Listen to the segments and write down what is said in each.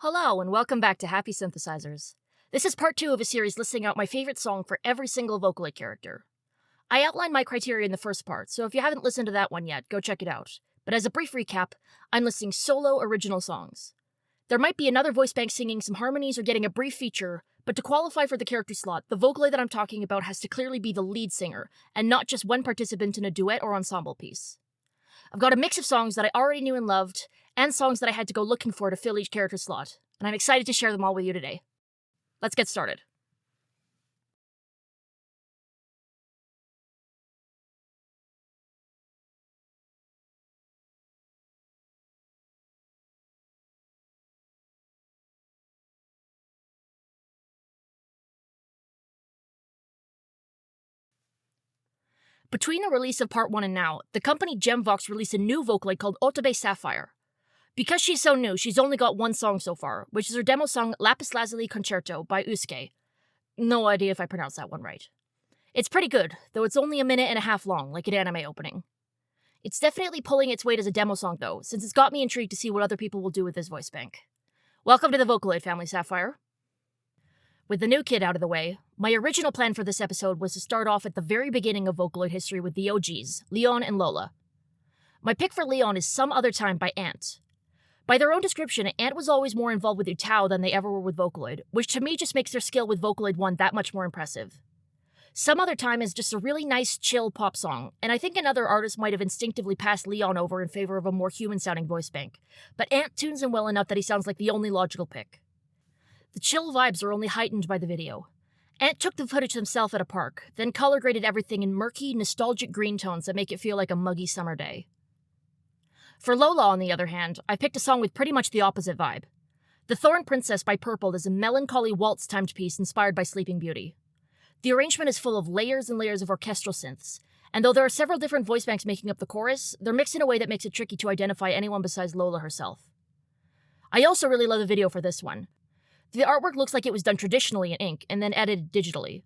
Hello, and welcome back to Happy Synthesizers. This is part 2 of a series listing out my favorite song for every single Vocaloid character. I outlined my criteria in the first part, so if you haven't listened to that one yet, go check it out. But as a brief recap, I'm listing solo original songs. There might be another voice bank singing some harmonies or getting a brief feature, but to qualify for the character slot, the Vocaloid that I'm talking about has to clearly be the lead singer, and not just one participant in a duet or ensemble piece. I've got a mix of songs that I already knew and loved, and songs that I had to go looking for to fill each character slot, and I'm excited to share them all with you today. Let's get started. Between the release of Part 1 and now, the company Gemvox released a new Vocaloid called Otobe Sapphire. Because she's so new, she's only got one song so far, which is her demo song Lapis Lazuli Concerto by Usuke. No idea if I pronounced that one right. It's pretty good, though it's only a minute and a half long, like an anime opening. It's definitely pulling its weight as a demo song though, since it's got me intrigued to see what other people will do with this voice bank. Welcome to the Vocaloid family, Sapphire. With the new kid out of the way, my original plan for this episode was to start off at the very beginning of Vocaloid history with the OGs, Leon and Lola. My pick for Leon is Some Other Time by Ant. By their own description, Ant was always more involved with Utao than they ever were with Vocaloid, which to me just makes their skill with Vocaloid 1 that much more impressive. Some Other Time is just a really nice, chill pop song, and I think another artist might have instinctively passed Leon over in favor of a more human-sounding voice bank, but Ant tunes him well enough that he sounds like the only logical pick. The chill vibes are only heightened by the video. Ant took the footage himself at a park, then color graded everything in murky, nostalgic green tones that make it feel like a muggy summer day. For Lola, on the other hand, I picked a song with pretty much the opposite vibe. The Thorn Princess by Purple is a melancholy waltz-timed piece inspired by Sleeping Beauty. The arrangement is full of layers and layers of orchestral synths, and though there are several different voice banks making up the chorus, they're mixed in a way that makes it tricky to identify anyone besides Lola herself. I also really love the video for this one. The artwork looks like it was done traditionally in ink and then edited digitally.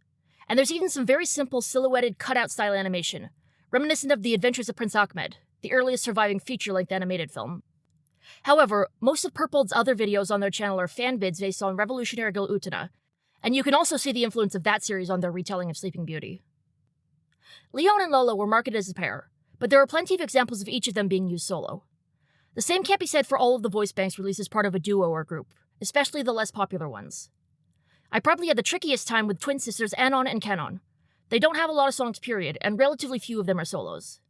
And there's even some very simple silhouetted cutout style animation, reminiscent of The Adventures of Prince Ahmed, the earliest surviving feature-length animated film. However, most of Purple's other videos on their channel are fan vids based on Revolutionary Girl Utena, and you can also see the influence of that series on their retelling of Sleeping Beauty. Leon and Lola were marketed as a pair, but there are plenty of examples of each of them being used solo. The same can't be said for all of the voice banks released as part of a duo or group, especially the less popular ones. I probably had the trickiest time with twin sisters Anon and Canon. They don't have a lot of songs period, and relatively few of them are solos.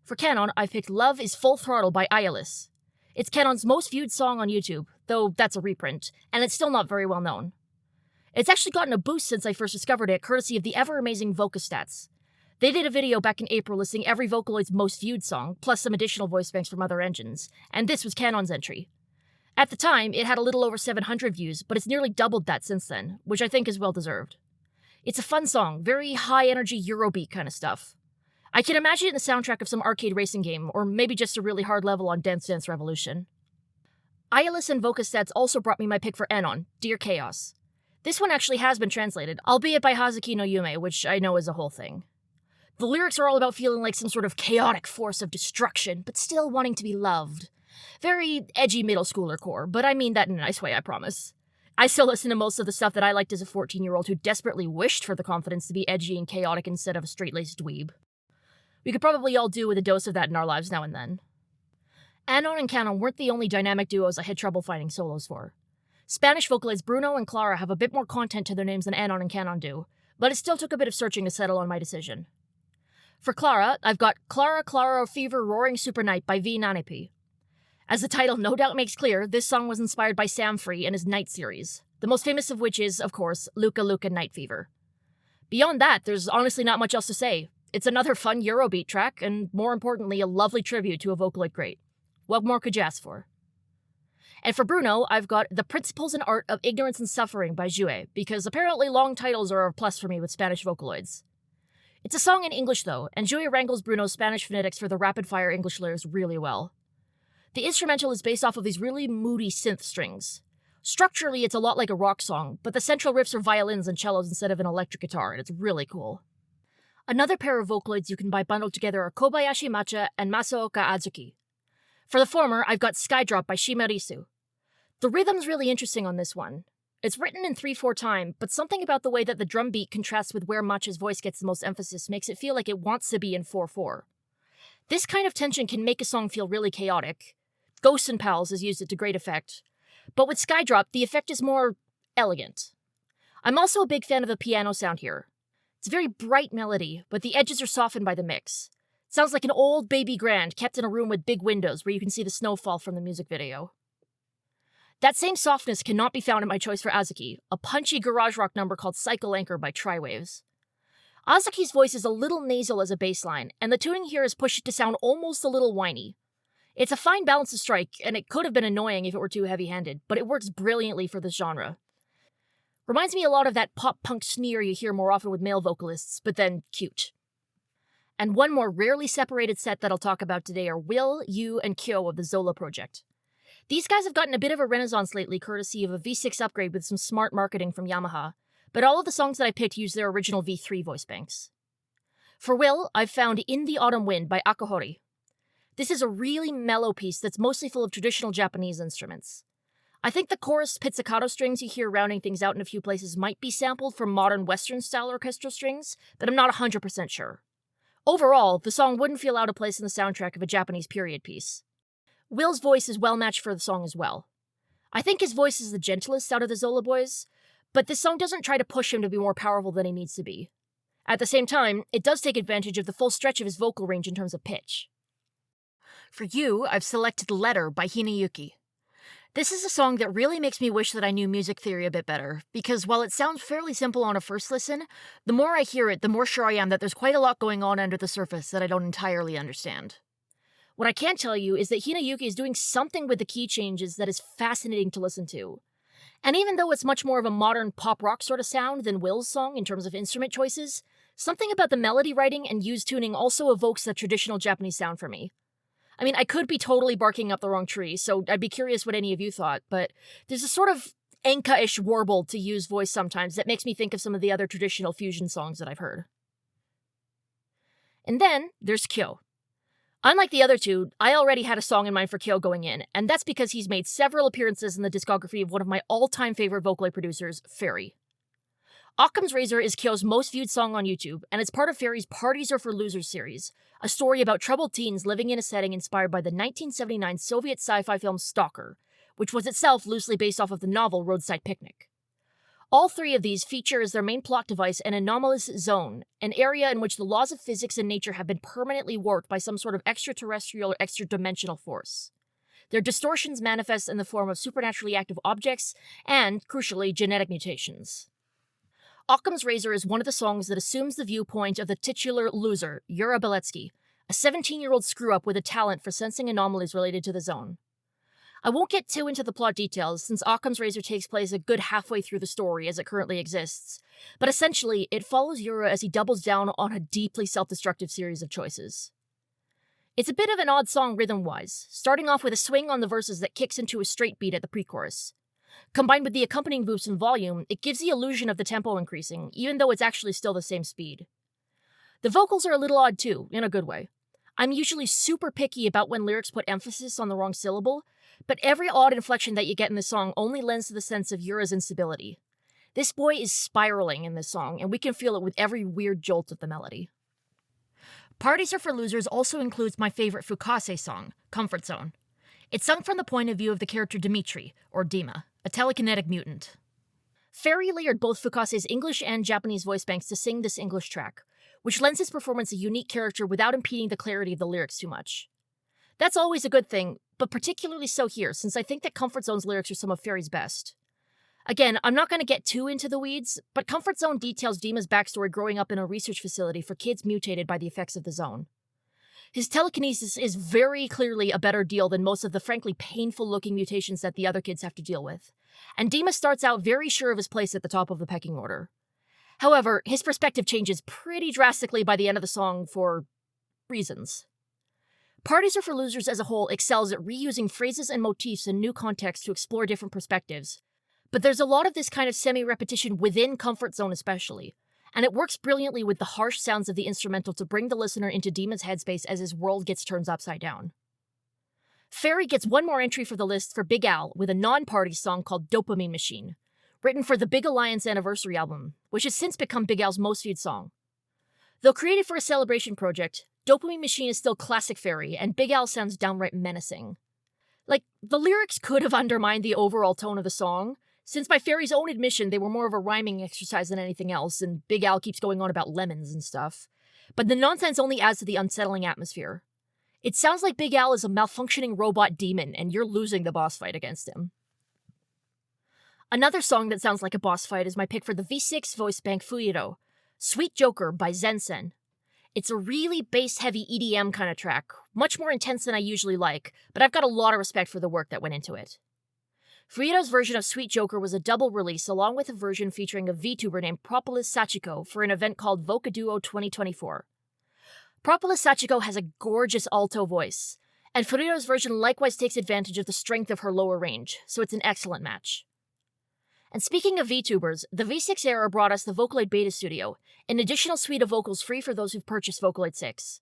For Canon, I've picked Love is Full Throttle by Iolis. It's Canon's most viewed song on YouTube, though that's a reprint, and it's still not very well known. It's actually gotten a boost since I first discovered it, courtesy of the ever-amazing Vocastats. They did a video back in April listing every Vocaloid's most viewed song, plus some additional voice banks from other engines, and this was Canon's entry. At the time, it had a little over 700 views, but it's nearly doubled that since then, which I think is well-deserved. It's a fun song, very high-energy Eurobeat kind of stuff. I can imagine it in the soundtrack of some arcade racing game, or maybe just a really hard level on Dance Dance Revolution. Iolis and Vocastats also brought me my pick for Anon, Dear Chaos. This one actually has been translated, albeit by Hazuki no Yume, which I know is a whole thing. The lyrics are all about feeling like some sort of chaotic force of destruction, but still wanting to be loved. Very edgy middle schooler core, but I mean that in a nice way, I promise. I still listen to most of the stuff that I liked as a 14-year-old who desperately wished for the confidence to be edgy and chaotic instead of a straight-laced dweeb. We could probably all do with a dose of that in our lives now and then. Anon and Canon weren't the only dynamic duos I had trouble finding solos for. Spanish Vocaloids Bruno and Clara have a bit more content to their names than Anon and Canon do, but it still took a bit of searching to settle on my decision. For Clara, I've got Clara Fever Roaring Super Night by V Nanipi. As the title no doubt makes clear, this song was inspired by Sam Free and his Night series, the most famous of which is, of course, Luca Luca Night Fever. Beyond that, there's honestly not much else to say. It's another fun Eurobeat track, and more importantly, a lovely tribute to a Vocaloid great. What more could you ask for? And for Bruno, I've got The Principles and Art of Ignorance and Suffering by Jue, because apparently long titles are a plus for me with Spanish Vocaloids. It's a song in English though, and Jue wrangles Bruno's Spanish phonetics for the rapid-fire English lyrics really well. The instrumental is based off of these really moody synth strings. Structurally, it's a lot like a rock song, but the central riffs are violins and cellos instead of an electric guitar, and it's really cool. Another pair of Vocaloids you can buy bundled together are Kobayashi Macha and Masaoka Azuki. For the former, I've got Skydrop by Shimarisu. The rhythm's really interesting on this one. It's written in 3/4 time, but something about the way that the drum beat contrasts with where Matcha's voice gets the most emphasis makes it feel like it wants to be in 4/4. This kind of tension can make a song feel really chaotic. Ghosts and Pals has used it to great effect. But with Skydrop, the effect is more elegant. I'm also a big fan of the piano sound here. It's a very bright melody, but the edges are softened by the mix. It sounds like an old baby grand kept in a room with big windows where you can see the snowfall from the music video. That same softness cannot be found in my choice for Azuki, a punchy garage rock number called Cycle Anchor by Triwaves. Azuki's voice is a little nasal as a bassline, and the tuning here is pushed to sound almost a little whiny. It's a fine balance to strike, and it could have been annoying if it were too heavy-handed, but it works brilliantly for this genre. Reminds me a lot of that pop-punk sneer you hear more often with male vocalists, but then cute. And one more rarely separated set that I'll talk about today are Will, Yu, and Kyo of the Zola project. These guys have gotten a bit of a renaissance lately courtesy of a V6 upgrade with some smart marketing from Yamaha, but all of the songs that I picked use their original V3 voice banks. For Will, I've found In the Autumn Wind by Akahori. This is a really mellow piece that's mostly full of traditional Japanese instruments. I think the chorus pizzicato strings you hear rounding things out in a few places might be sampled from modern Western-style orchestral strings, but I'm not 100% sure. Overall, the song wouldn't feel out of place in the soundtrack of a Japanese period piece. Will's voice is well matched for the song as well. I think his voice is the gentlest out of the Zola boys, but this song doesn't try to push him to be more powerful than he needs to be. At the same time, it does take advantage of the full stretch of his vocal range in terms of pitch. For you, I've selected Letter by Hinayuki. This is a song that really makes me wish that I knew music theory a bit better, because while it sounds fairly simple on a first listen, the more I hear it, the more sure I am that there's quite a lot going on under the surface that I don't entirely understand. What I can tell you is that Hinayuki is doing something with the key changes that is fascinating to listen to. And even though it's much more of a modern pop rock sort of sound than Will's song in terms of instrument choices, something about the melody writing and used tuning also evokes that traditional Japanese sound for me. I mean, I could be totally barking up the wrong tree, so I'd be curious what any of you thought, but there's a sort of enka-ish warble to Yu's voice sometimes that makes me think of some of the other traditional fusion songs that I've heard. And then there's Kyo. Unlike the other two, I already had a song in mind for Kyo going in, and that's because he's made several appearances in the discography of one of my all-time favorite Vocaloid producers, Fairy. Occam's Razor is Kyo's most viewed song on YouTube, and it's part of Fairy's Parties Are for Losers series, a story about troubled teens living in a setting inspired by the 1979 Soviet sci-fi film Stalker, which was itself loosely based off of the novel Roadside Picnic. All three of these feature as their main plot device an anomalous zone, an area in which the laws of physics and nature have been permanently warped by some sort of extraterrestrial or extra-dimensional force. Their distortions manifest in the form of supernaturally active objects and, crucially, genetic mutations. Occam's Razor is one of the songs that assumes the viewpoint of the titular loser, Yura Beletsky, a 17-year-old screw-up with a talent for sensing anomalies related to the zone. I won't get too into the plot details, since Occam's Razor takes place a good halfway through the story as it currently exists, but essentially, it follows Yura as he doubles down on a deeply self-destructive series of choices. It's a bit of an odd song rhythm-wise, starting off with a swing on the verses that kicks into a straight beat at the pre-chorus. Combined with the accompanying boost in volume, it gives the illusion of the tempo increasing, even though it's actually still the same speed. The vocals are a little odd too, in a good way. I'm usually super picky about when lyrics put emphasis on the wrong syllable, but every odd inflection that you get in this song only lends to the sense of Yura's instability. This boy is spiraling in this song, and we can feel it with every weird jolt of the melody. Parties Are for Losers also includes my favorite Fukase song, Comfort Zone. It's sung from the point of view of the character Dimitri, or Dima, a telekinetic mutant. Fairy layered both Fukase's English and Japanese voice banks to sing this English track, which lends his performance a unique character without impeding the clarity of the lyrics too much. That's always a good thing, but particularly so here, since I think that Comfort Zone's lyrics are some of Fairy's best. Again, I'm not going to get too into the weeds, but Comfort Zone details Dima's backstory growing up in a research facility for kids mutated by the effects of the zone. His telekinesis is very clearly a better deal than most of the frankly painful-looking mutations that the other kids have to deal with, and Dima starts out very sure of his place at the top of the pecking order. However, his perspective changes pretty drastically by the end of the song for reasons. Parties Are for Losers as a whole excels at reusing phrases and motifs in new contexts to explore different perspectives, but there's a lot of this kind of semi-repetition within Comfort Zone especially, and it works brilliantly with the harsh sounds of the instrumental to bring the listener into Dima's headspace as his world gets turned upside down. Fairy gets one more entry for the list for Big Al with a non-party song called Dopamine Machine, written for the Big Alliance Anniversary album, which has since become Big Al's most viewed song. Though created for a celebration project, Dopamine Machine is still classic Fairy, and Big Al sounds downright menacing. Like, the lyrics could have undermined the overall tone of the song, since by Fairy's own admission they were more of a rhyming exercise than anything else, and Big Al keeps going on about lemons and stuff. But the nonsense only adds to the unsettling atmosphere. It sounds like Big Al is a malfunctioning robot demon, and you're losing the boss fight against him. Another song that sounds like a boss fight is my pick for the V6 voice bank Fuyero, Sweet Joker by Zensen. It's a really bass-heavy EDM kind of track, much more intense than I usually like, but I've got a lot of respect for the work that went into it. Fuyero's version of Sweet Joker was a double release along with a version featuring a VTuber named Propolis Sachiko for an event called Vocaduo 2024. Propolis Sachiko has a gorgeous alto voice, and Fuyero's version likewise takes advantage of the strength of her lower range, so it's an excellent match. And speaking of VTubers, the V6 era brought us the Vocaloid Beta Studio, an additional suite of vocals free for those who've purchased Vocaloid 6.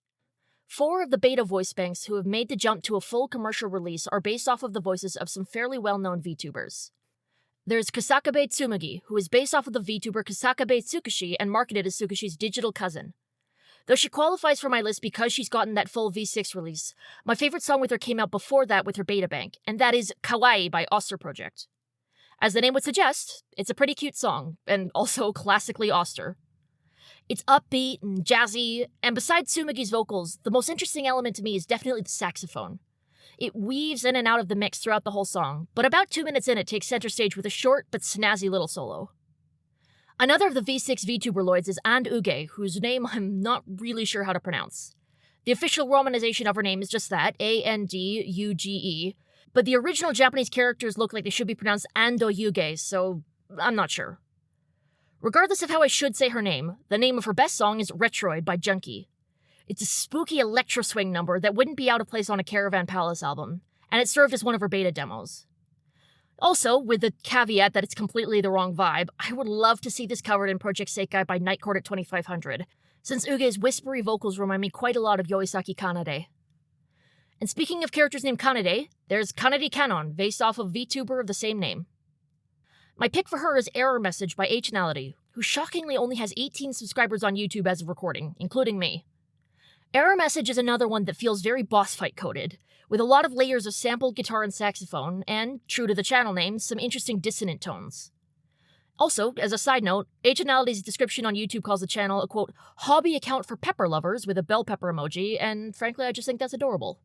4 of the beta voice banks who have made the jump to a full commercial release are based off of the voices of some fairly well-known VTubers. There's Kusakabe Tsumugi, who is based off of the VTuber Kusakabe Tsukushi and marketed as Tsukushi's digital cousin. Though she qualifies for my list because she's gotten that full V6 release, my favorite song with her came out before that with her beta bank, and that is Kawaii by Oster Project. As the name would suggest, it's a pretty cute song, and also classically Oster. It's upbeat and jazzy, and besides Tsumugi's vocals, the most interesting element to me is definitely the saxophone. It weaves in and out of the mix throughout the whole song, but about 2 minutes in it takes center stage with a short but snazzy little solo. Another of the V6 VTuberloids is And Uge, whose name I'm not really sure how to pronounce. The official romanization of her name is just that, Anduge, but the original Japanese characters look like they should be pronounced Ando Yuge, so I'm not sure. Regardless of how I should say her name, the name of her best song is Retroid by Junkie. It's a spooky electro swing number that wouldn't be out of place on a Caravan Palace album, and it served as one of her beta demos. Also, with the caveat that it's completely the wrong vibe, I would love to see this covered in Project Seikai by Night Court at 2500, since Uge's whispery vocals remind me quite a lot of Yoisaki Kanade. And speaking of characters named Kanade, there's Kanade Canon, based off of VTuber of the same name. My pick for her is Error Message by H-Nality, who shockingly only has 18 subscribers on YouTube as of recording, including me. Error Message is another one that feels very boss fight coded, with a lot of layers of sampled guitar and saxophone, and, true to the channel name, some interesting dissonant tones. Also, as a side note, H-Nality's description on YouTube calls the channel a, quote, hobby account for pepper lovers with a bell pepper emoji, and frankly I just think that's adorable.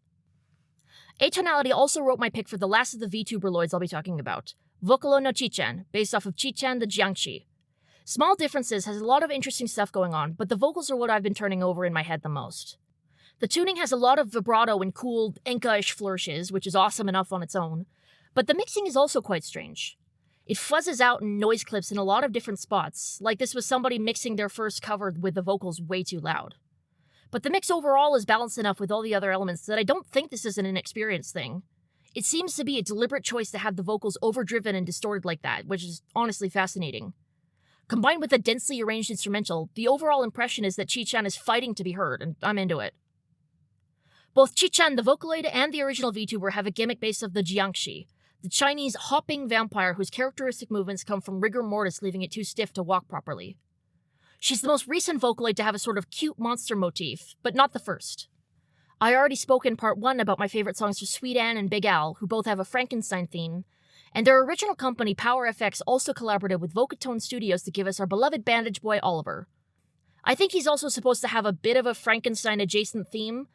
H-Nality also wrote my pick for the last of the VTuberloids I'll be talking about, Vocaloid no Chichan, based off of Chichan the Jiangshi. Small Differences has a lot of interesting stuff going on, but the vocals are what I've been turning over in my head the most. The tuning has a lot of vibrato and cool Enka-ish flourishes, which is awesome enough on its own, but the mixing is also quite strange. It fuzzes out in noise clips in a lot of different spots, like this was somebody mixing their first cover with the vocals way too loud. But the mix overall is balanced enough with all the other elements that I don't think this is an inexperienced thing. It seems to be a deliberate choice to have the vocals overdriven and distorted like that, which is honestly fascinating. Combined with a densely arranged instrumental, the overall impression is that Chichan is fighting to be heard, and I'm into it. Both Chichan the Vocaloid and the original VTuber have a gimmick based of the Jiangshi, the Chinese hopping vampire whose characteristic movements come from rigor mortis leaving it too stiff to walk properly. She's the most recent Vocaloid to have a sort of cute monster motif, but not the first. I already spoke in part 1 about my favorite songs for Sweet Anne and Big Al, who both have a Frankenstein theme, and their original company PowerFX also collaborated with Vocatone Studios to give us our beloved bandage boy Oliver. I think he's also supposed to have a bit of a Frankenstein-adjacent theme,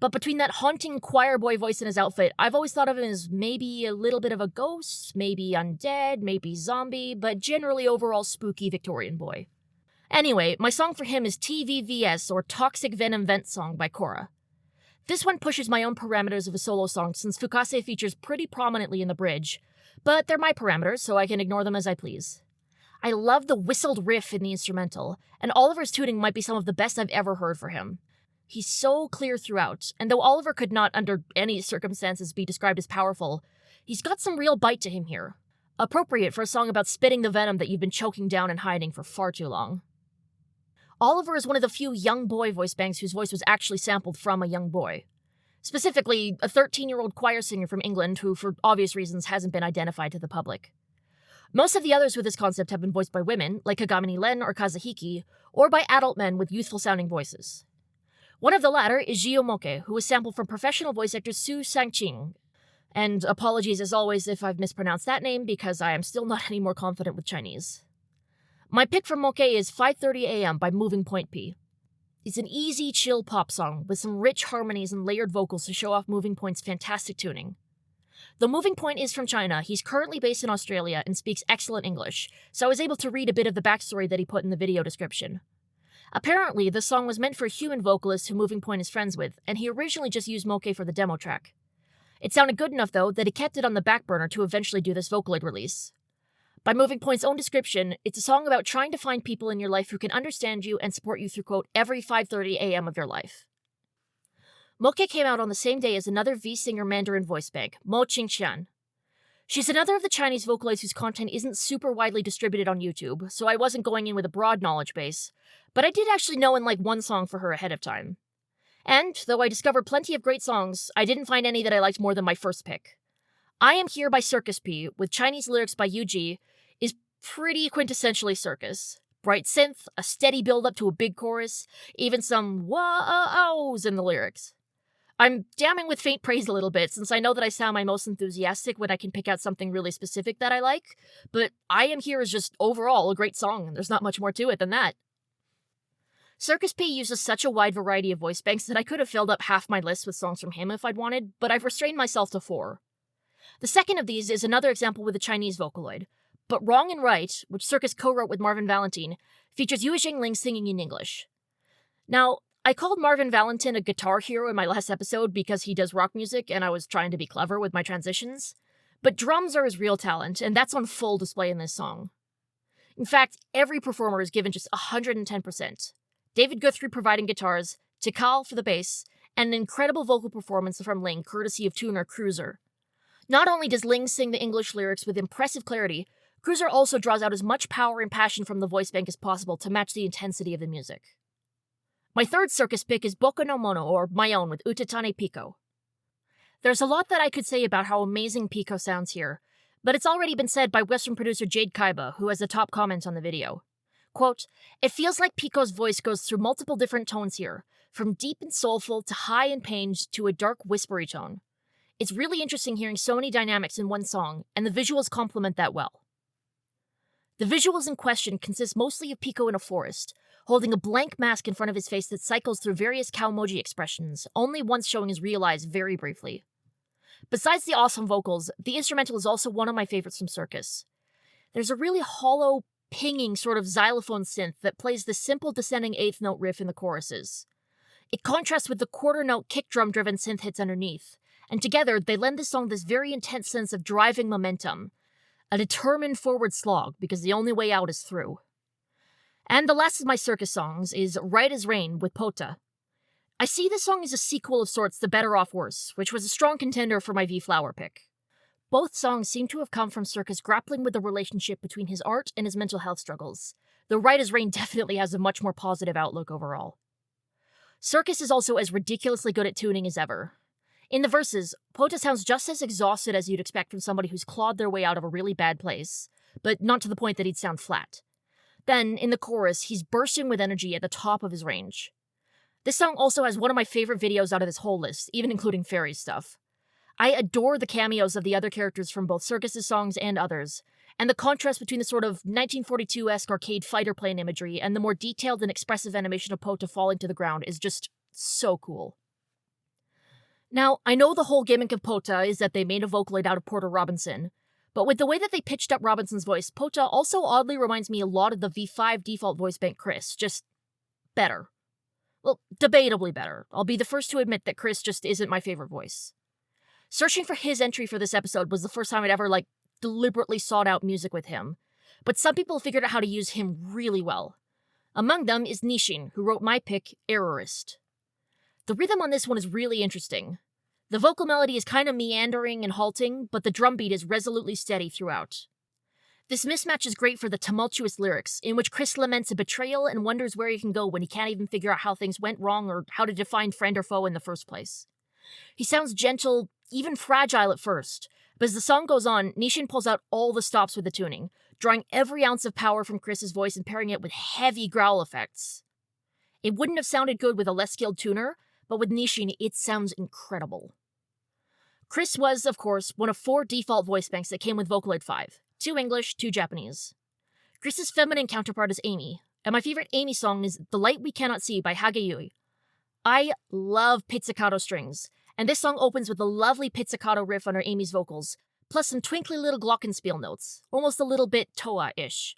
but between that haunting choir boy voice and his outfit, I've always thought of him as maybe a little bit of a ghost, maybe undead, maybe zombie, but generally overall spooky Victorian boy. Anyway, my song for him is TVVS, or Toxic Venom Vent Song by Korra. This one pushes my own parameters of a solo song since Fukase features pretty prominently in the bridge, but they're my parameters, so I can ignore them as I please. I love the whistled riff in the instrumental, and Oliver's tuning might be some of the best I've ever heard for him. He's so clear throughout, and though Oliver could not under any circumstances be described as powerful, he's got some real bite to him here. Appropriate for a song about spitting the venom that you've been choking down and hiding for far too long. Oliver is one of the few young boy voice banks whose voice was actually sampled from a young boy. Specifically, a 13-year-old choir singer from England who, for obvious reasons, hasn't been identified to the public. Most of the others with this concept have been voiced by women, like Kagami Len or Kazuhiki, or by adult men with youthful-sounding voices. One of the latter is Jio Moke, who was sampled from professional voice actor Su Sang-ching. And apologies as always if I've mispronounced that name, because I am still not any more confident with Chinese. My pick from Moke is 5:30 AM by Moving Point P. It's an easy, chill pop song with some rich harmonies and layered vocals to show off Moving Point's fantastic tuning. Though Moving Point is from China, he's currently based in Australia and speaks excellent English, so I was able to read a bit of the backstory that he put in the video description. Apparently, the song was meant for a human vocalist who Moving Point is friends with, and he originally just used Moke for the demo track. It sounded good enough, though, that he kept it on the back burner to eventually do this Vocaloid release. By Moving Point's own description, it's a song about trying to find people in your life who can understand you and support you through, quote, every 5:30 AM of your life. Moke came out on the same day as another V-singer Mandarin voice bank, Mo Qingxian. She's another of the Chinese Vocaloids whose content isn't super widely distributed on YouTube, so I wasn't going in with a broad knowledge base, but I did actually know and like one song for her ahead of time. And, though I discovered plenty of great songs, I didn't find any that I liked more than my first pick. I Am Here by Circus P, with Chinese lyrics by Yuji, is pretty quintessentially circus. Bright synth, a steady build-up to a big chorus, even some wah-ohs in the lyrics. I'm damning with faint praise a little bit, since I know that I sound my most enthusiastic when I can pick out something really specific that I like, but I Am Here is just overall a great song, and there's not much more to it than that. Circus P uses such a wide variety of voice banks that I could have filled up half my list with songs from him if I'd wanted, but I've restrained myself to 4. The second of these is another example with a Chinese Vocaloid, but Wrong and Right, which Circus co-wrote with Marvin Valentine, features Yue Jingling singing in English. Now, I called Marvin Valentine a guitar hero in my last episode because he does rock music and I was trying to be clever with my transitions, but drums are his real talent, and that's on full display in this song. In fact, every performer is given just 110%. David Guthrie providing guitars, Tikal for the bass, and an incredible vocal performance from Ling courtesy of tuner Cruiser. Not only does Ling sing the English lyrics with impressive clarity, Cruiser also draws out as much power and passion from the voice bank as possible to match the intensity of the music. My third circus pick is Boko no Mono, or My Own, with Utatane Pico. There's a lot that I could say about how amazing Pico sounds here, but it's already been said by Western producer Jade Kaiba, who has the top comment on the video. Quote, "It feels like Pico's voice goes through multiple different tones here, from deep and soulful to high and pained to a dark whispery tone. It's really interesting hearing so many dynamics in one song, and the visuals complement that well." The visuals in question consist mostly of Pico in a forest, holding a blank mask in front of his face that cycles through various cow-emoji expressions, only once showing his real eyes very briefly. Besides the awesome vocals, the instrumental is also one of my favorites from Circus. There's a really hollow, pinging sort of xylophone synth that plays the simple descending eighth note riff in the choruses. It contrasts with the quarter note kick drum driven synth hits underneath, and together they lend the song this very intense sense of driving momentum, a determined forward slog because the only way out is through. And the last of my Circus songs is Right as Rain with Pota. I see this song as a sequel of sorts to Better Off Worse, which was a strong contender for my V-Flower pick. Both songs seem to have come from Circus grappling with the relationship between his art and his mental health struggles, though Right as Rain definitely has a much more positive outlook overall. Circus is also as ridiculously good at tuning as ever. In the verses, Pota sounds just as exhausted as you'd expect from somebody who's clawed their way out of a really bad place, but not to the point that he'd sound flat. Then, in the chorus, he's bursting with energy at the top of his range. This song also has one of my favorite videos out of this whole list, even including fairy stuff. I adore the cameos of the other characters from both Circus' songs and others, and the contrast between the sort of 1942-esque arcade fighter plane imagery and the more detailed and expressive animation of Pota falling to the ground is just so cool. Now, I know the whole gimmick of Pota is that they made a Vocaloid out of Porter Robinson, but with the way that they pitched up Robinson's voice, Pota also oddly reminds me a lot of the V5 default voice bank Chris, just better. Well, debatably better. I'll be the first to admit that Chris just isn't my favorite voice. Searching for his entry for this episode was the first time I'd ever, deliberately sought out music with him, but some people figured out how to use him really well. Among them is Nishin, who wrote my pick, Errorist. The rhythm on this one is really interesting. The vocal melody is kind of meandering and halting, but the drum beat is resolutely steady throughout. This mismatch is great for the tumultuous lyrics, in which Chris laments a betrayal and wonders where he can go when he can't even figure out how things went wrong or how to define friend or foe in the first place. He sounds gentle, even fragile at first, but as the song goes on, Nishin pulls out all the stops with the tuning, drawing every ounce of power from Chris's voice and pairing it with heavy growl effects. It wouldn't have sounded good with a less skilled tuner, but with Nishin, it sounds incredible. Chris was, of course, one of 4 default voice banks that came with Vocaloid 5, 2 English, 2 Japanese. Chris's feminine counterpart is Amy, and my favorite Amy song is The Light We Cannot See by Hageyui. I love pizzicato strings, and this song opens with a lovely pizzicato riff under Amy's vocals, plus some twinkly little glockenspiel notes, almost a little bit Toa-ish.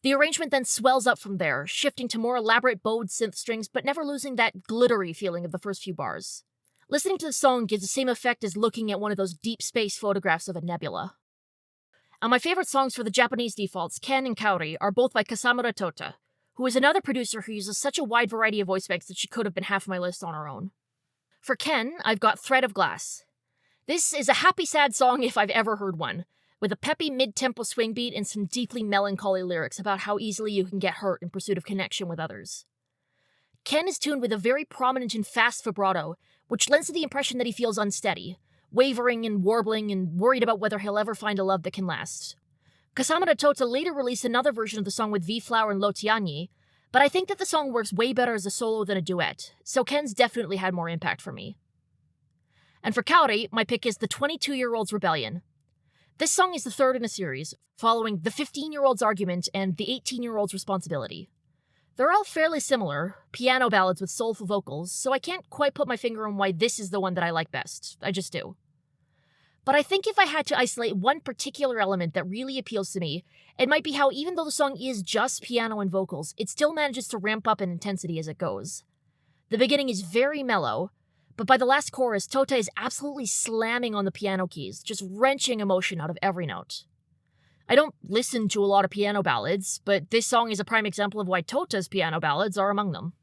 The arrangement then swells up from there, shifting to more elaborate bowed synth strings but never losing that glittery feeling of the first few bars. Listening to the song gives the same effect as looking at one of those deep space photographs of a nebula. And my favorite songs for the Japanese defaults, Ken and Kaori, are both by Kasamura Tota, who is another producer who uses such a wide variety of voice banks that she could have been half my list on her own. For Ken, I've got Thread of Glass. This is a happy sad song if I've ever heard one, with a peppy mid-tempo swing beat and some deeply melancholy lyrics about how easily you can get hurt in pursuit of connection with others. Ken is tuned with a very prominent and fast vibrato, which lends to the impression that he feels unsteady, wavering and warbling and worried about whether he'll ever find a love that can last. Kasamura Tota later released another version of the song with V-Flower and Lotianyi, but I think that the song works way better as a solo than a duet, so Ken's definitely had more impact for me. And for Kaori, my pick is The 22-Year-Old's Rebellion. This song is the third in a series, following The 15-Year-Old's Argument and The 18-Year-Old's Responsibility. They're all fairly similar, piano ballads with soulful vocals, so I can't quite put my finger on why this is the one that I like best. I just do. But I think if I had to isolate one particular element that really appeals to me, it might be how even though the song is just piano and vocals, it still manages to ramp up in intensity as it goes. The beginning is very mellow, but by the last chorus, Tota is absolutely slamming on the piano keys, just wrenching emotion out of every note. I don't listen to a lot of piano ballads, but this song is a prime example of why Tota's piano ballads are among them.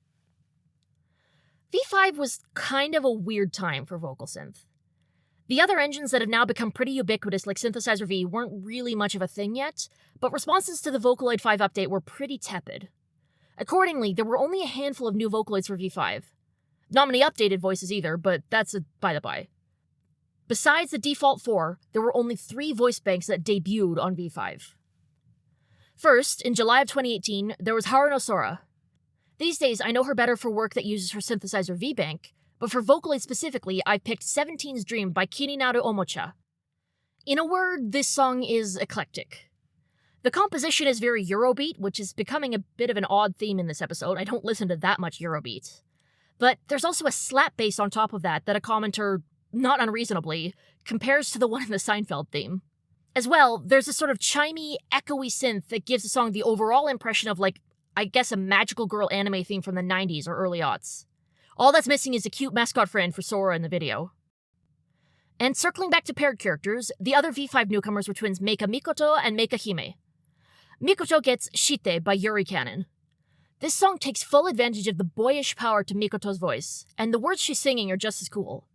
V5 was kind of a weird time for vocal synth. The other engines that have now become pretty ubiquitous, like Synthesizer V, weren't really much of a thing yet, but responses to the Vocaloid 5 update were pretty tepid. Accordingly, there were only a handful of new Vocaloids for V5. Not many updated voices either, but that's a by-the-by. Besides the default 4, there were only 3 voice banks that debuted on V5. First, in July of 2018, there was Haruno Sora. These days, I know her better for work that uses her Synthesizer V bank, but for Vocaloid specifically, I've picked 17's Dream by Kirinaru Omocha. In a word, this song is eclectic. The composition is very Eurobeat, which is becoming a bit of an odd theme in this episode. I don't listen to that much Eurobeat. But there's also a slap bass on top of that a commenter, not unreasonably, compares to the one in the Seinfeld theme. As well, there's a sort of chimey, echoey synth that gives the song the overall impression of, I guess a magical girl anime theme from the 90s or early aughts. All that's missing is a cute mascot friend for Sora in the video. And circling back to paired characters, the other V5 newcomers were twins Meika Mikoto and Meika Hime. Mikoto gets Shite by Yuri Cannon. This song takes full advantage of the boyish power to Mikoto's voice, and the words she's singing are just as cool.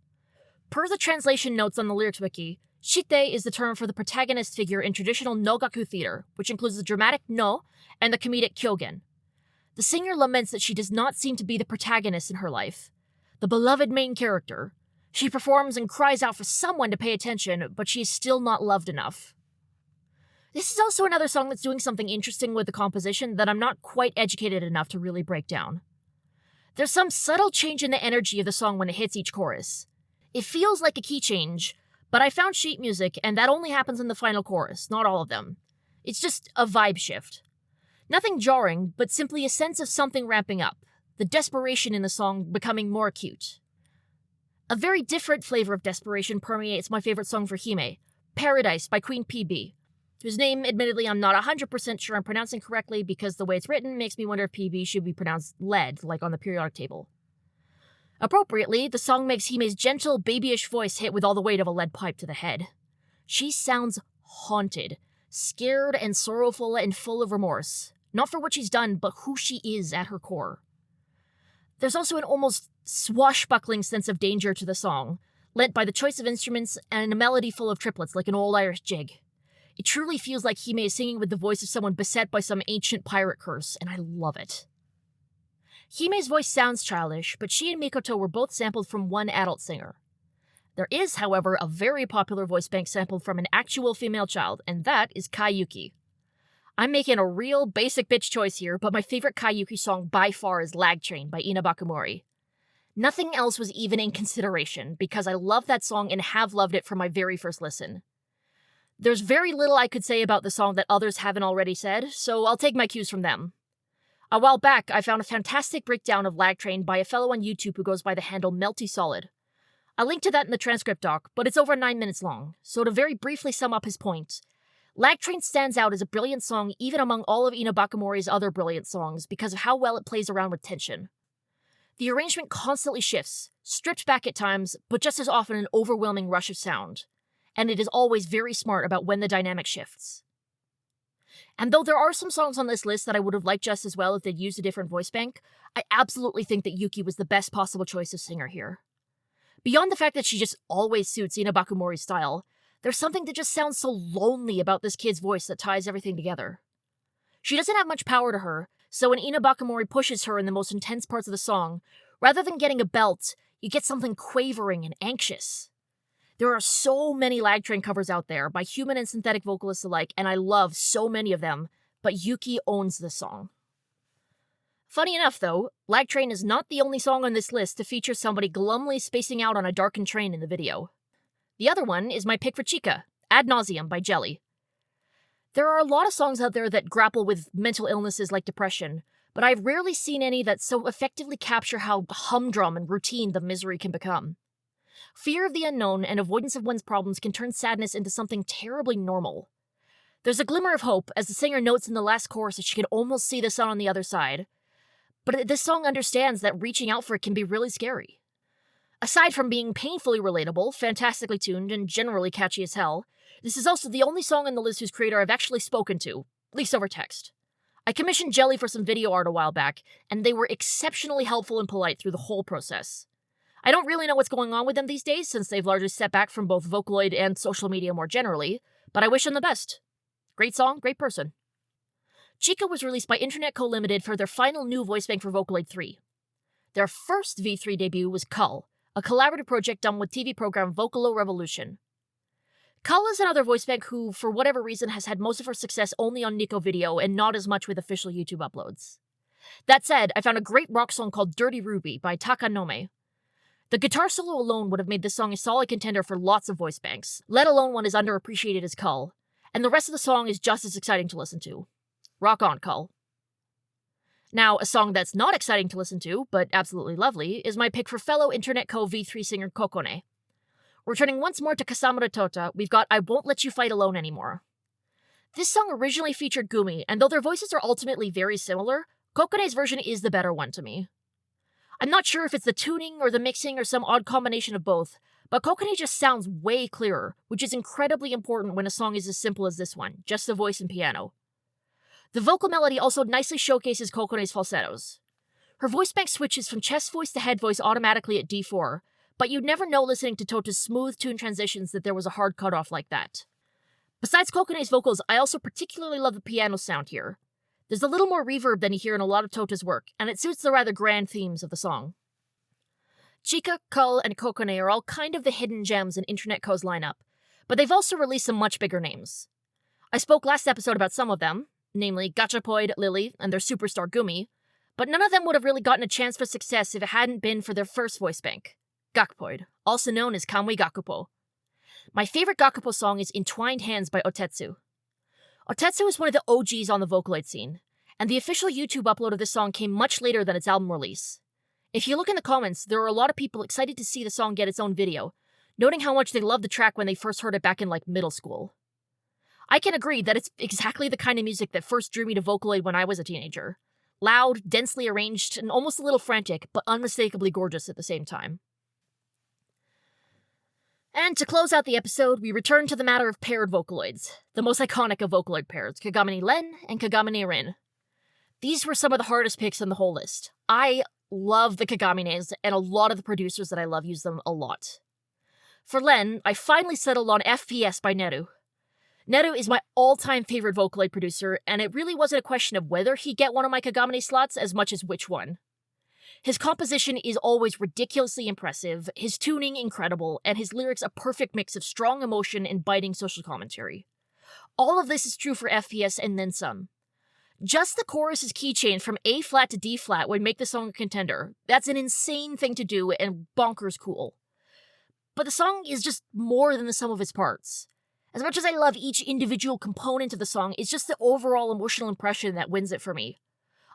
Per the translation notes on the lyrics wiki, Shite is the term for the protagonist figure in traditional Nogaku theater, which includes the dramatic no and the comedic kyogen. The singer laments that she does not seem to be the protagonist in her life, the beloved main character. She performs and cries out for someone to pay attention, but she is still not loved enough. This is also another song that's doing something interesting with the composition that I'm not quite educated enough to really break down. There's some subtle change in the energy of the song when it hits each chorus. It feels like a key change, but I found sheet music and that only happens in the final chorus, not all of them. It's just a vibe shift. Nothing jarring, but simply a sense of something ramping up, the desperation in the song becoming more acute. A very different flavor of desperation permeates my favorite song for Hime, Paradise by Queen PB, whose name, admittedly, I'm not 100% sure I'm pronouncing correctly because the way it's written makes me wonder if PB should be pronounced lead, like on the periodic table. Appropriately, the song makes Hime's gentle, babyish voice hit with all the weight of a lead pipe to the head. She sounds haunted, scared and sorrowful and full of remorse, not for what she's done, but who she is at her core. There's also an almost swashbuckling sense of danger to the song, lent by the choice of instruments and a melody full of triplets like an old Irish jig. It truly feels like Hime is singing with the voice of someone beset by some ancient pirate curse, and I love it. Hime's voice sounds childish, but she and Mikoto were both sampled from one adult singer. There is, however, a very popular voice bank sampled from an actual female child, and that is Kaiyuki. I'm making a real basic bitch choice here, but my favorite Kaiyuki song by far is Lag Train by Ina Bakumori. Nothing else was even in consideration, because I love that song and have loved it from my very first listen. There's very little I could say about the song that others haven't already said, so I'll take my cues from them. A while back, I found a fantastic breakdown of Lag Train by a fellow on YouTube who goes by the handle Melty Solid. I'll link to that in the transcript doc, but it's over 9 minutes long, so to very briefly sum up his point, Lag Train stands out as a brilliant song even among all of Ina Bakumori's other brilliant songs because of how well it plays around with tension. The arrangement constantly shifts, stripped back at times, but just as often an overwhelming rush of sound, and it is always very smart about when the dynamic shifts. And though there are some songs on this list that I would have liked just as well if they'd used a different voice bank, I absolutely think that Yuki was the best possible choice of singer here. Beyond the fact that she just always suits Ina Bakumori's style, there's something that just sounds so lonely about this kid's voice that ties everything together. She doesn't have much power to her, so when Ina Bakumori pushes her in the most intense parts of the song, rather than getting a belt, you get something quavering and anxious. There are so many Lag Train covers out there, by human and synthetic vocalists alike, and I love so many of them, but Yuki owns this song. Funny enough though, Lag Train is not the only song on this list to feature somebody glumly spacing out on a darkened train in the video. The other one is my pick for Chica, Ad Nauseam by Jelly. There are a lot of songs out there that grapple with mental illnesses like depression, but I've rarely seen any that so effectively capture how humdrum and routine the misery can become. Fear of the unknown and avoidance of one's problems can turn sadness into something terribly normal. There's a glimmer of hope as the singer notes in the last chorus that she can almost see the sun on the other side, but this song understands that reaching out for it can be really scary. Aside from being painfully relatable, fantastically tuned, and generally catchy as hell, this is also the only song on the list whose creator I've actually spoken to, at least over text. I commissioned Jelly for some video art a while back, and they were exceptionally helpful and polite through the whole process. I don't really know what's going on with them these days since they've largely stepped back from both Vocaloid and social media more generally, but I wish them the best. Great song, great person. Chica was released by Internet Co. Limited for their final new voice bank for Vocaloid 3. Their first V3 debut was Cull, a collaborative project done with TV program Vocalo Revolution. Cull is another voice bank who, for whatever reason, has had most of her success only on Nico Video and not as much with official YouTube uploads. That said, I found a great rock song called Dirty Ruby by Takanome. The guitar solo alone would have made this song a solid contender for lots of voice banks, let alone one as underappreciated as Cull, and the rest of the song is just as exciting to listen to. Rock on, Cull. Now, a song that's not exciting to listen to, but absolutely lovely, is my pick for fellow Internet Co. V3 singer Kokone. Returning once more to Kasamura Tota, we've got I Won't Let You Fight Alone Anymore. This song originally featured Gumi, and though their voices are ultimately very similar, Kokone's version is the better one to me. I'm not sure if it's the tuning or the mixing or some odd combination of both, but Kokone just sounds way clearer, which is incredibly important when a song is as simple as this one, just the voice and piano. The vocal melody also nicely showcases Kokone's falsettos. Her voice bank switches from chest voice to head voice automatically at D4, but you'd never know listening to Tota's smooth tune transitions that there was a hard cutoff like that. Besides Kokone's vocals, I also particularly love the piano sound here. There's a little more reverb than you hear in a lot of Tota's work, and it suits the rather grand themes of the song. Chica, Cull, and Kokone are all kind of the hidden gems in Internet Co.'s lineup, but they've also released some much bigger names. I spoke last episode about some of them, namely Gachapoid, Lily, and their superstar Gumi, but none of them would have really gotten a chance for success if it hadn't been for their first voice bank, Gakupoid, also known as Kamui Gakupo. My favorite Gakupo song is Entwined Hands by Otetsu. Otetsu is one of the OGs on the Vocaloid scene, and the official YouTube upload of this song came much later than its album release. If you look in the comments, there are a lot of people excited to see the song get its own video, noting how much they loved the track when they first heard it back in middle school. I can agree that it's exactly the kind of music that first drew me to Vocaloid when I was a teenager. Loud, densely arranged, and almost a little frantic, but unmistakably gorgeous at the same time. And to close out the episode, we return to the matter of paired Vocaloids, the most iconic of Vocaloid pairs, Kagami Len and Kagami Rin. These were some of the hardest picks on the whole list. I love the Kagamines, and a lot of the producers that I love use them a lot. For Len, I finally settled on FPS by Neru. Neru is my all-time favorite Vocaloid producer, and it really wasn't a question of whether he'd get one of my Kagamine slots as much as which one. His composition is always ridiculously impressive, his tuning incredible, and his lyrics a perfect mix of strong emotion and biting social commentary. All of this is true for FPS and then some. Just the chorus's key change from A flat to D flat would make the song a contender. That's an insane thing to do and bonkers cool. But the song is just more than the sum of its parts. As much as I love each individual component of the song, it's just the overall emotional impression that wins it for me.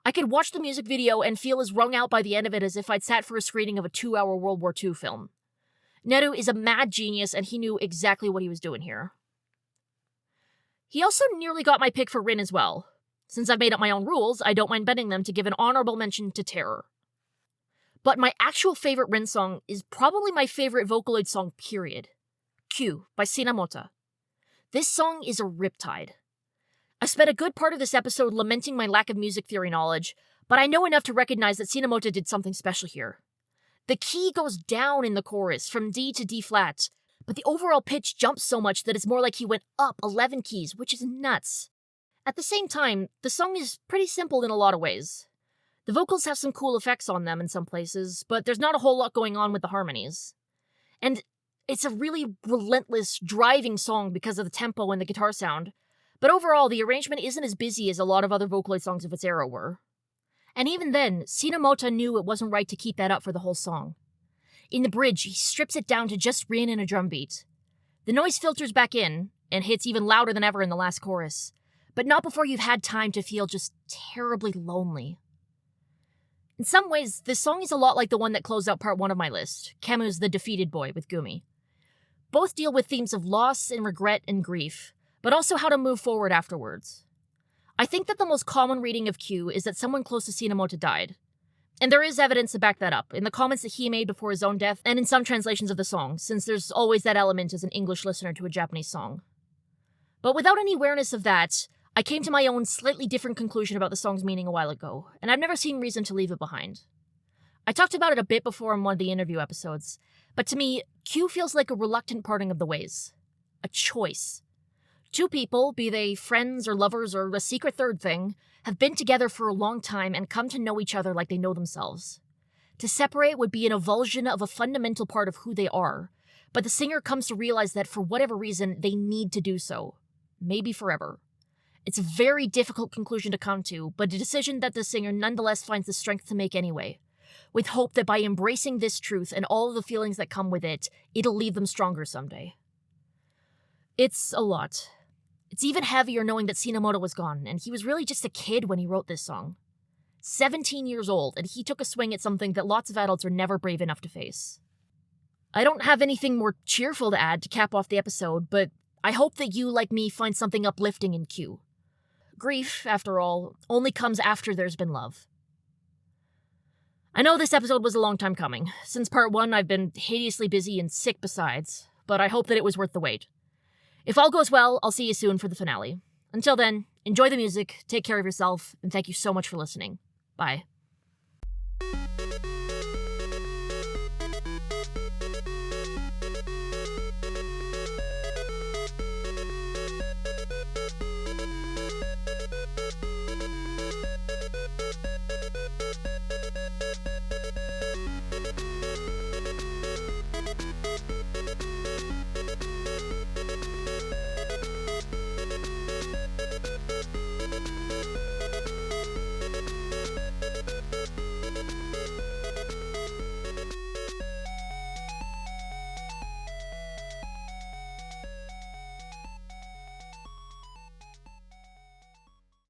I could watch the music video and feel as wrung out by the end of it as if I'd sat for a screening of a 2-hour World War II film. Neru is a mad genius and he knew exactly what he was doing here. He also nearly got my pick for Rin as well. Since I've made up my own rules, I don't mind bending them to give an honorable mention to Terror. But my actual favorite Rin song is probably my favorite Vocaloid song, period. Q by Sinamota. This song is a riptide. I spent a good part of this episode lamenting my lack of music theory knowledge, but I know enough to recognize that Sinamota did something special here. The key goes down in the chorus, from D to D flat, but the overall pitch jumps so much that it's more like he went up 11 keys, which is nuts. At the same time, the song is pretty simple in a lot of ways. The vocals have some cool effects on them in some places, but there's not a whole lot going on with the harmonies. And it's a really relentless, driving song because of the tempo and the guitar sound, but overall the arrangement isn't as busy as a lot of other Vocaloid songs of its era were. And even then, Sinamota knew it wasn't right to keep that up for the whole song. In the bridge, he strips it down to just Rin and a drum beat. The noise filters back in, and hits even louder than ever in the last chorus, but not before you've had time to feel just terribly lonely. In some ways, this song is a lot like the one that closed out part 1 of my list, Kemu's The Defeated Boy with Gumi. Both deal with themes of loss and regret and grief, but also how to move forward afterwards. I think that the most common reading of Q is that someone close to Sinamota died. And there is evidence to back that up, in the comments that he made before his own death, and in some translations of the song, since there's always that element as an English listener to a Japanese song. But without any awareness of that, I came to my own slightly different conclusion about the song's meaning a while ago, and I've never seen reason to leave it behind. I talked about it a bit before in one of the interview episodes, but to me, Q feels like a reluctant parting of the ways. A choice. Two people, be they friends or lovers or a secret third thing, have been together for a long time and come to know each other like they know themselves. To separate would be an avulsion of a fundamental part of who they are, but the singer comes to realize that for whatever reason, they need to do so. Maybe forever. It's a very difficult conclusion to come to, but a decision that the singer nonetheless finds the strength to make anyway, with hope that by embracing this truth and all of the feelings that come with it, it'll leave them stronger someday. It's a lot. It's even heavier knowing that Sinamota was gone, and he was really just a kid when he wrote this song. 17 years old, and he took a swing at something that lots of adults are never brave enough to face. I don't have anything more cheerful to add to cap off the episode, but I hope that you, like me, find something uplifting in Q. Grief, after all, only comes after there's been love. I know this episode was a long time coming. Since part 1, I've been hideously busy and sick besides, but I hope that it was worth the wait. If all goes well, I'll see you soon for the finale. Until then, enjoy the music, take care of yourself, and thank you so much for listening. Bye.